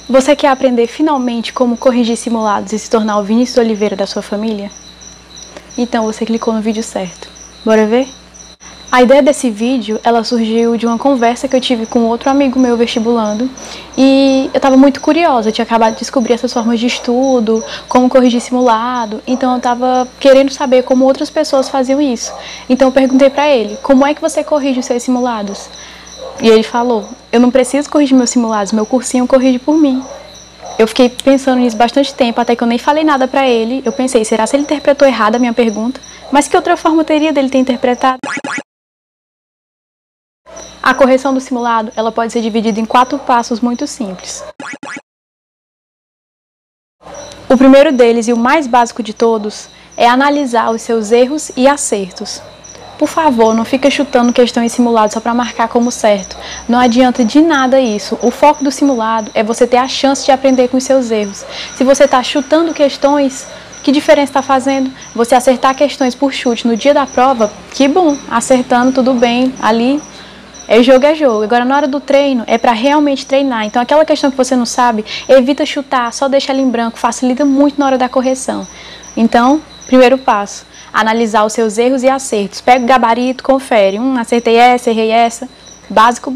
Você quer aprender finalmente como corrigir simulados e se tornar o Vinícius Oliveira da sua família? Então você clicou no vídeo certo. Bora ver? A ideia desse vídeo, ela surgiu de uma conversa que eu tive com outro amigo meu vestibulando e eu estava muito curiosa, eu tinha acabado de descobrir essas formas de estudo, como corrigir simulado, então eu estava querendo saber como outras pessoas faziam isso. Então eu perguntei para ele, como é que você corrige os seus simulados? E ele falou, eu não preciso corrigir meus simulados, meu cursinho corrige por mim. Eu fiquei pensando nisso bastante tempo, até que eu nem falei nada pra ele. Eu pensei, será que ele interpretou errado a minha pergunta? Mas que outra forma teria dele ter interpretado? A correção do simulado, ela pode ser dividida em 4 passos muito simples. O primeiro deles, e o mais básico de todos, é analisar os seus erros e acertos. Por favor, não fica chutando questões simuladas só para marcar como certo. Não adianta de nada isso. O foco do simulado é você ter a chance de aprender com os seus erros. Se você está chutando questões, que diferença está fazendo? Você acertar questões por chute no dia da prova, que bom, acertando tudo bem, ali é jogo. Agora na hora do treino é para realmente treinar. Então aquela questão que você não sabe, evita chutar, só deixa ela em branco, facilita muito na hora da correção. Então, primeiro passo. Analisar os seus erros e acertos. Pega o gabarito, confere. Acertei essa, errei essa. Básico.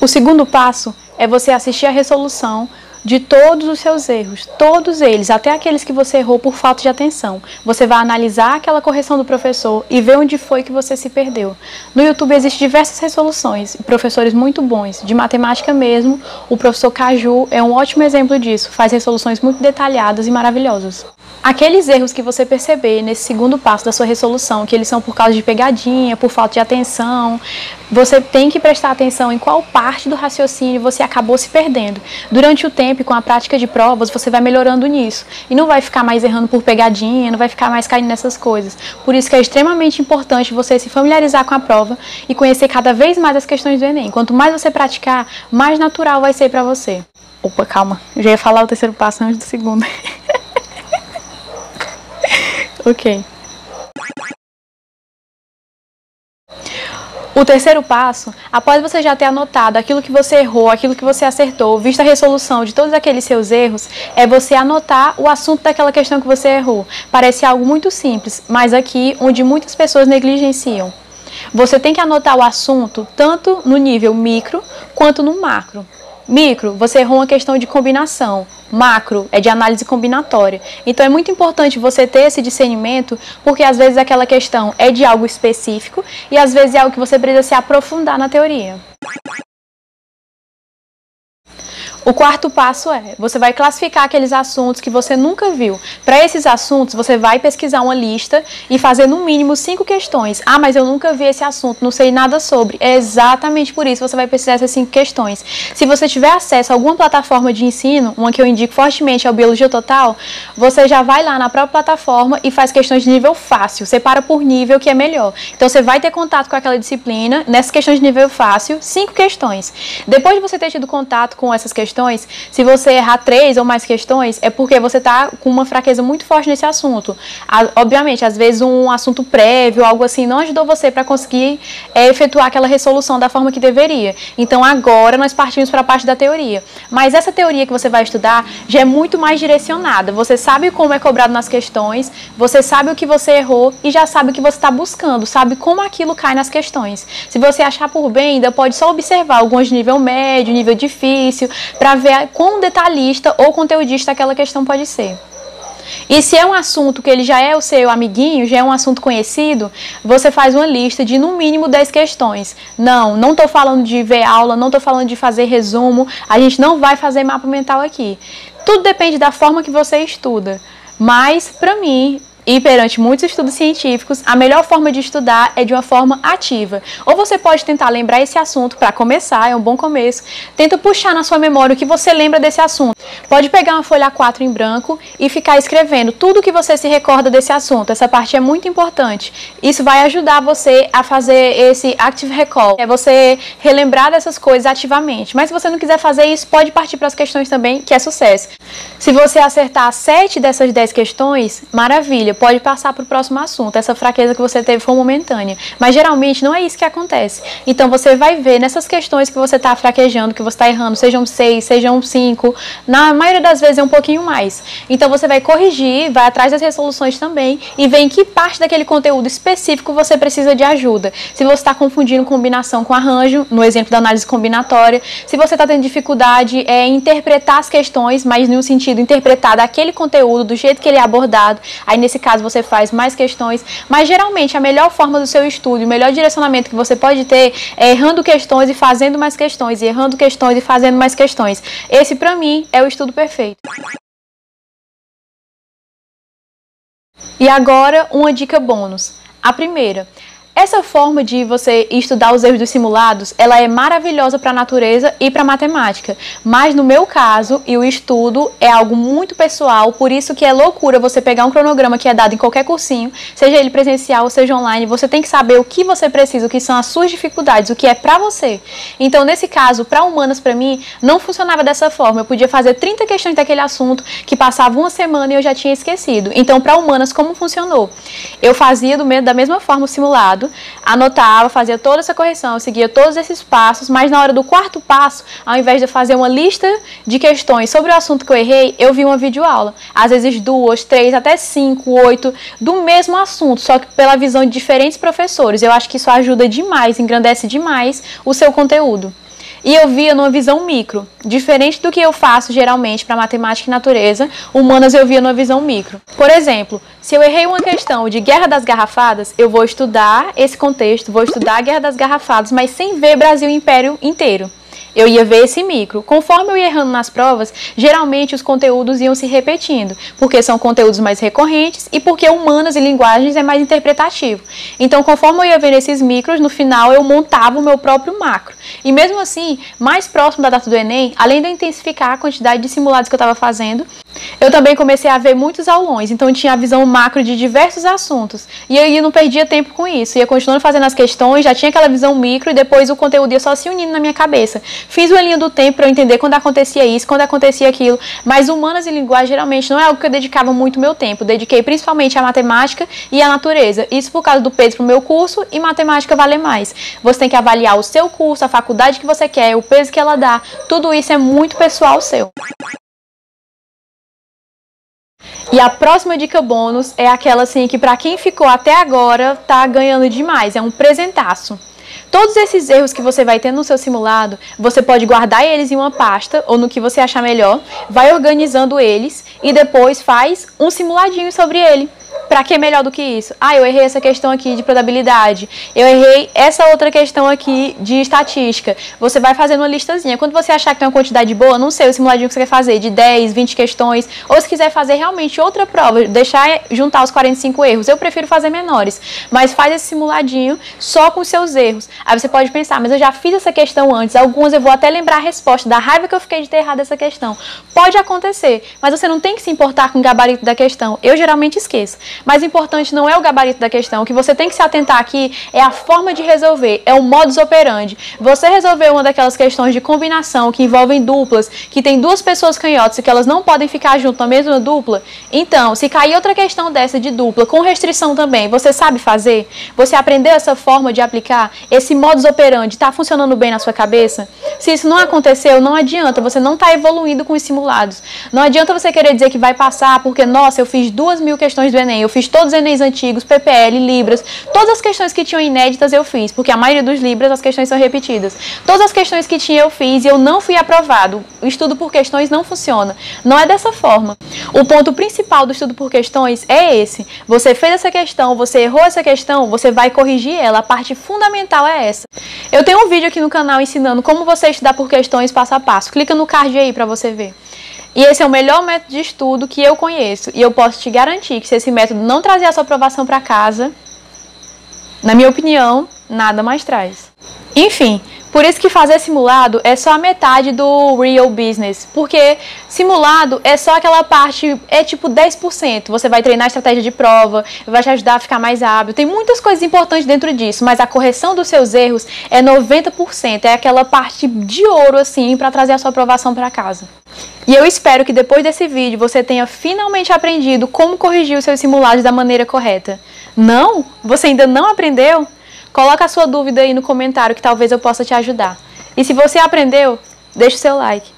O segundo passo é você assistir a resolução de todos os seus erros. Todos eles, até aqueles que você errou por falta de atenção. Você vai analisar aquela correção do professor e ver onde foi que você se perdeu. No YouTube existem diversas resoluções, professores muito bons, de matemática mesmo. O professor Caju é um ótimo exemplo disso. Faz resoluções muito detalhadas e maravilhosas. Aqueles erros que você perceber nesse segundo passo da sua resolução, que eles são por causa de pegadinha, por falta de atenção, você tem que prestar atenção em qual parte do raciocínio você acabou se perdendo. Durante o tempo e com a prática de provas, você vai melhorando nisso. E não vai ficar mais errando por pegadinha, não vai ficar mais caindo nessas coisas. Por isso que é extremamente importante você se familiarizar com a prova e conhecer cada vez mais as questões do Enem. Quanto mais você praticar, mais natural vai ser para você. Opa, calma. Eu já ia falar o terceiro passo antes do segundo. Ok. O terceiro passo, após você já ter anotado aquilo que você errou, aquilo que você acertou, visto a resolução de todos aqueles seus erros, é você anotar o assunto daquela questão que você errou. Parece algo muito simples, mas aqui onde muitas pessoas negligenciam. Você tem que anotar o assunto tanto no nível micro quanto no macro. Micro, você errou uma questão de combinação. Macro é de análise combinatória. Então é muito importante você ter esse discernimento, porque às vezes aquela questão é de algo específico e às vezes é algo que você precisa se aprofundar na teoria. O quarto passo é, você vai classificar aqueles assuntos que você nunca viu. Para esses assuntos, você vai pesquisar uma lista e fazer no mínimo 5 questões. Ah, mas eu nunca vi esse assunto, não sei nada sobre. É exatamente por isso que você vai pesquisar essas 5 questões. Se você tiver acesso a alguma plataforma de ensino, uma que eu indico fortemente é o Biologia Total, você já vai lá na própria plataforma e faz questões de nível fácil. Separa por nível, que é melhor. Então você vai ter contato com aquela disciplina, nessas questões de nível fácil, 5 questões. Depois de você ter tido contato com essas questões, se você errar 3 ou mais questões, é porque você está com uma fraqueza muito forte nesse assunto. Obviamente, às vezes um assunto prévio, algo assim, não ajudou você para conseguir efetuar aquela resolução da forma que deveria. Então agora nós partimos para a parte da teoria. Mas essa teoria que você vai estudar já é muito mais direcionada. Você sabe como é cobrado nas questões, você sabe o que você errou e já sabe o que você está buscando, sabe como aquilo cai nas questões. Se você achar por bem, ainda pode só observar alguns de nível médio, nível difícil, para ver quão detalhista ou conteudista aquela questão pode ser. E se é um assunto que ele já é o seu amiguinho, já é um assunto conhecido, você faz uma lista de no mínimo 10 questões. Não estou falando de ver aula, não estou falando de fazer resumo, a gente não vai fazer mapa mental aqui. Tudo depende da forma que você estuda, mas para mim, e perante muitos estudos científicos, a melhor forma de estudar é de uma forma ativa. Ou você pode tentar lembrar esse assunto para começar, é um bom começo. Tenta puxar na sua memória o que você lembra desse assunto. Pode pegar uma folha A4 em branco e ficar escrevendo tudo que você se recorda desse assunto. Essa parte é muito importante. Isso vai ajudar você a fazer esse active recall. É você relembrar dessas coisas ativamente. Mas se você não quiser fazer isso, pode partir para as questões também, que é sucesso. Se você acertar 7 dessas 10 questões, maravilha. pode passar para o próximo assunto. Essa fraqueza que você teve foi momentânea. Mas geralmente não é isso que acontece. Então você vai ver nessas questões que você está fraquejando, que você está errando, sejam 6, sejam 5, na maioria das vezes é um pouquinho mais. Então você vai corrigir, vai atrás das resoluções também e vê em que parte daquele conteúdo específico você precisa de ajuda. Se você está confundindo combinação com arranjo, no exemplo da análise combinatória, se você está tendo dificuldade em interpretar as questões, mas no sentido interpretar daquele conteúdo, do jeito que ele é abordado, aí nesse caso você faz mais questões, mas geralmente a melhor forma do seu estudo, o melhor direcionamento que você pode ter é errando questões e fazendo mais questões, e errando questões e fazendo mais questões. Esse, para mim, é o estudo perfeito. E agora, uma dica bônus. A primeira: essa forma de você estudar os erros dos simulados, ela é maravilhosa para a natureza e para a matemática. Mas no meu caso, e o estudo é algo muito pessoal, por isso que é loucura você pegar um cronograma que é dado em qualquer cursinho, seja ele presencial ou seja online, você tem que saber o que você precisa, o que são as suas dificuldades, o que é para você. Então, nesse caso, para humanas, para mim, não funcionava dessa forma. Eu podia fazer 30 questões daquele assunto que passava uma semana e eu já tinha esquecido. Então, para humanas, como funcionou? Eu fazia da mesma forma o simulado, anotava, fazia toda essa correção, seguia todos esses passos, mas na hora do quarto passo, ao invés de eu fazer uma lista de questões sobre o assunto que eu errei, eu vi uma videoaula. Às vezes 2, 3, até 5, 8, do mesmo assunto, só que pela visão de diferentes professores. Eu acho que isso ajuda demais, engrandece demais o seu conteúdo. E eu via numa visão micro, diferente do que eu faço geralmente para matemática e natureza, humanas eu via numa visão micro. Por exemplo, se eu errei uma questão de Guerra das Garrafadas, eu vou estudar esse contexto, vou estudar a Guerra das Garrafadas, mas sem ver Brasil e Império inteiro. Eu ia ver esse micro. Conforme eu ia errando nas provas, geralmente os conteúdos iam se repetindo, porque são conteúdos mais recorrentes e porque humanas e linguagens é mais interpretativo. Então, conforme eu ia vendo esses micros, no final eu montava o meu próprio macro. E mesmo assim, mais próximo da data do Enem, além de eu intensificar a quantidade de simulados que eu estava fazendo, eu também comecei a ver muitos aulões, então eu tinha a visão macro de diversos assuntos. E aí eu não perdia tempo com isso, ia continuando fazendo as questões, já tinha aquela visão micro e depois o conteúdo ia só se unindo na minha cabeça. Fiz uma linha do tempo para eu entender quando acontecia isso, quando acontecia aquilo, mas humanas e linguagem geralmente não é algo que eu dedicava muito meu tempo, dediquei principalmente à matemática e à natureza. Isso por causa do peso pro meu curso e matemática vale mais. Você tem que avaliar o seu curso, a faculdade que você quer, o peso que ela dá, tudo isso é muito pessoal seu. E a próxima dica bônus é aquela assim que para quem ficou até agora tá ganhando demais, é um presentaço. Todos esses erros que você vai ter no seu simulado, você pode guardar eles em uma pasta ou no que você achar melhor, vai organizando eles e depois faz um simuladinho sobre ele. Pra que melhor do que isso? Ah, eu errei essa questão aqui de probabilidade, eu errei essa outra questão aqui de estatística. Você vai fazendo uma listazinha. Quando você achar que tem uma quantidade boa, não sei, o simuladinho que você quer fazer, de 10, 20 questões, ou se quiser fazer realmente outra prova, deixar juntar os 45 erros, eu prefiro fazer menores. Mas faz esse simuladinho só com seus erros. Aí você pode pensar, mas eu já fiz essa questão antes, algumas eu vou até lembrar a resposta, da raiva que eu fiquei de ter errado essa questão. Pode acontecer, mas você não tem que se importar com o gabarito da questão. Eu geralmente esqueço. Mas o importante não é o gabarito da questão. O que você tem que se atentar aqui é a forma de resolver, é o modus operandi. Você resolveu uma daquelas questões de combinação que envolvem duplas, que tem duas pessoas canhotas e que elas não podem ficar juntas na mesma dupla. Então, se cair outra questão dessa de dupla, com restrição também, você sabe fazer? Você aprendeu essa forma de aplicar? Esse modus operandi está funcionando bem na sua cabeça? Se isso não aconteceu, não adianta, você não está evoluindo com os simulados. Não adianta você querer dizer que vai passar porque, nossa, eu fiz 2.000 questões do Enem, eu fiz todos os Enems antigos, PPL, Libras, todas as questões que tinham inéditas eu fiz, porque a maioria dos Libras as questões são repetidas. Todas as questões que tinha eu fiz e eu não fui aprovado. O estudo por questões não funciona. Não é dessa forma. O ponto principal do estudo por questões é esse. Você fez essa questão, você errou essa questão, você vai corrigir ela. A parte fundamental é essa. Eu tenho um vídeo aqui no canal ensinando como você estudar por questões passo a passo. Clica no card aí para você ver. E esse é o melhor método de estudo que eu conheço. E eu posso te garantir que se esse método não trazer a sua aprovação para casa, na minha opinião, nada mais traz. Enfim, Por isso que fazer simulado é só a metade do real business, porque simulado é só aquela parte, é tipo 10%. Você vai treinar a estratégia de prova, vai te ajudar a ficar mais hábil. Tem muitas coisas importantes dentro disso, mas a correção dos seus erros é 90%. É aquela parte de ouro, assim, para trazer a sua aprovação para casa. E eu espero que depois desse vídeo você tenha finalmente aprendido como corrigir os seus simulados da maneira correta. Não? Você ainda não aprendeu? Coloca a sua dúvida aí no comentário que talvez eu possa te ajudar. E se você aprendeu, deixa o seu like.